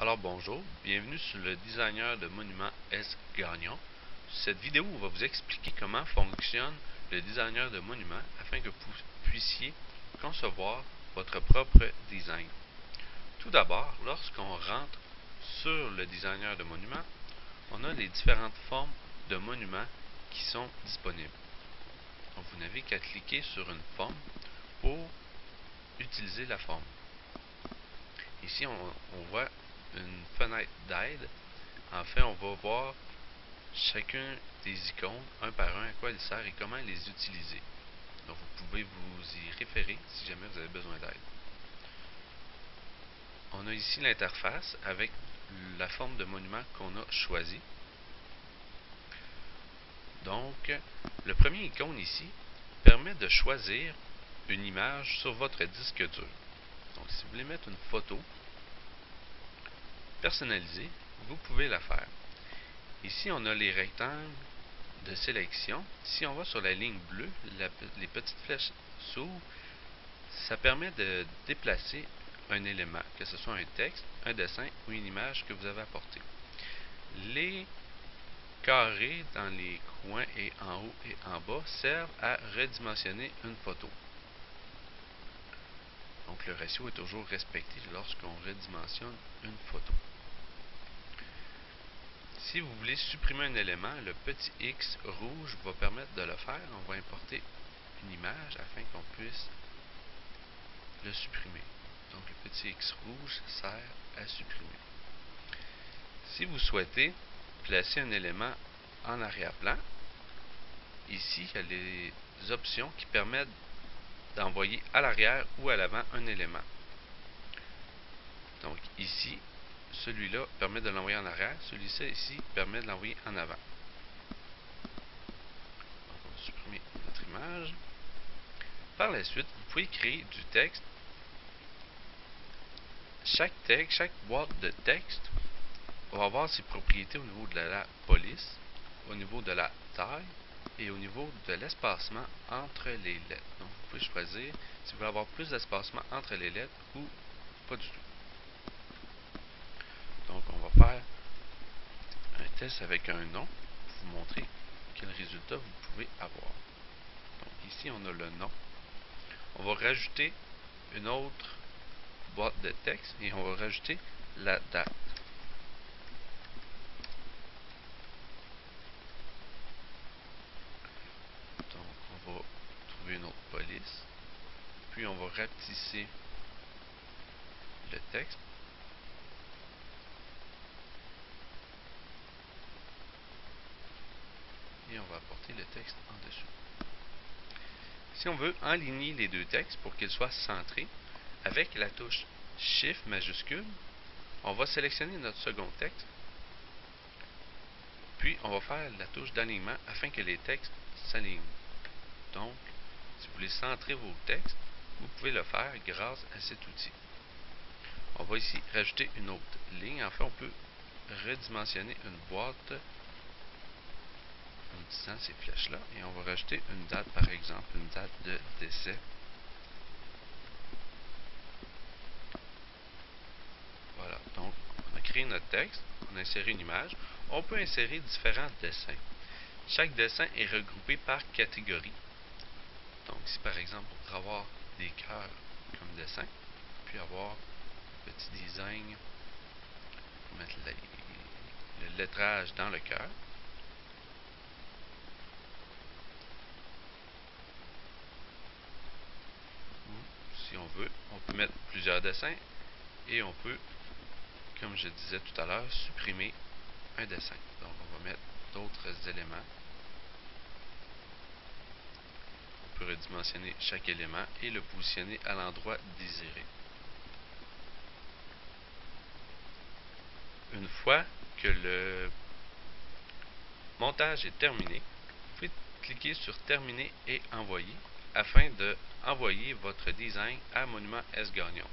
Alors bonjour, bienvenue sur le designer de monuments S. Gagnon. Cette vidéo va vous expliquer comment fonctionne le designer de monuments afin que vous puissiez concevoir votre propre design. Tout d'abord, lorsqu'on rentre sur le designer de monuments, on a les différentes formes de monuments qui sont disponibles. Donc, vous n'avez qu'à cliquer sur une forme pour utiliser la forme. Ici, on voit une fenêtre d'aide. En fait, on va voir chacun des icônes, un par un, à quoi ils servent et comment les utiliser. Donc, vous pouvez vous y référer si jamais vous avez besoin d'aide. On a ici l'interface avec la forme de monument qu'on a choisi. Donc, le premier icône ici permet de choisir une image sur votre disque dur. Donc, si vous voulez mettre une photo personnalisée, vous pouvez la faire. Ici, on a les rectangles de sélection. Si on va sur la ligne bleue, les petites flèches s'ouvrent. Ça permet de déplacer un élément, que ce soit un texte, un dessin ou une image que vous avez apporté. Les carrés dans les coins et en haut et en bas servent à redimensionner une photo. Donc le ratio est toujours respecté lorsqu'on redimensionne une photo. Si vous voulez supprimer un élément, le petit X rouge va permettre de le faire. On va importer une image afin qu'on puisse le supprimer. Donc le petit X rouge sert à supprimer. Si vous souhaitez placer un élément en arrière-plan, ici il y a les options qui permettent d'envoyer à l'arrière ou à l'avant un élément. Donc ici, celui-là permet de l'envoyer en arrière, celui-ci ici permet de l'envoyer en avant. Donc on va supprimer notre image. Par la suite, vous pouvez créer du texte. Chaque boîte de texte va avoir ses propriétés au niveau de la police, au niveau de la taille et au niveau de l'espacement entre les lettres. Donc vous pouvez choisir si vous voulez avoir plus d'espacement entre les lettres ou pas du tout. Donc on va faire un test avec un nom pour vous montrer quel résultat vous pouvez avoir. Donc ici on a le nom. On va rajouter une autre boîte de texte et on va rajouter la date. Donc on va trouver une autre police. Puis on va rapetisser le texte. Et on va apporter le texte en dessous. Si on veut aligner les deux textes pour qu'ils soient centrés, avec la touche Shift majuscule, on va sélectionner notre second texte, puis on va faire la touche d'alignement afin que les textes s'alignent. Donc, si vous voulez centrer vos textes, vous pouvez le faire grâce à cet outil. On va ici rajouter une autre ligne. En fait, on peut redimensionner une boîte en utilisant ces flèches-là et on va rajouter une date, par exemple, une date de décès. Voilà, donc on a créé notre texte, on a inséré une image. On peut insérer différents dessins. Chaque dessin est regroupé par catégorie. Donc ici, par exemple, on pourrait avoir des cœurs comme dessin, puis avoir un petit design pour mettre le lettrage dans le cœur. Ou, si on veut, on peut mettre plusieurs dessins et on peut, comme je disais tout à l'heure, supprimer un dessin. Donc on va mettre d'autres éléments. On peut redimensionner chaque élément et le positionner à l'endroit désiré. Une fois que le montage est terminé, vous pouvez cliquer sur Terminer et Envoyer afin de envoyer votre design à Monument S. Gagnon.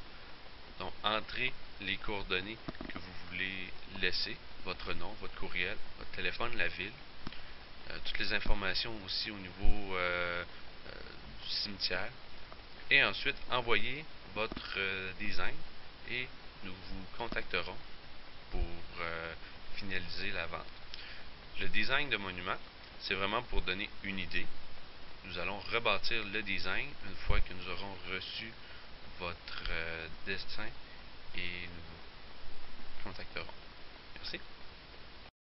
Donc, entrez les coordonnées que vous voulez laisser, votre nom, votre courriel, votre téléphone, la ville, toutes les informations aussi au niveau du cimetière, et ensuite envoyez votre design et nous vous contacterons finaliser la vente. Le design de monument, c'est vraiment pour donner une idée. Nous allons rebâtir le design une fois que nous aurons reçu votre dessin et nous vous contacterons. Merci.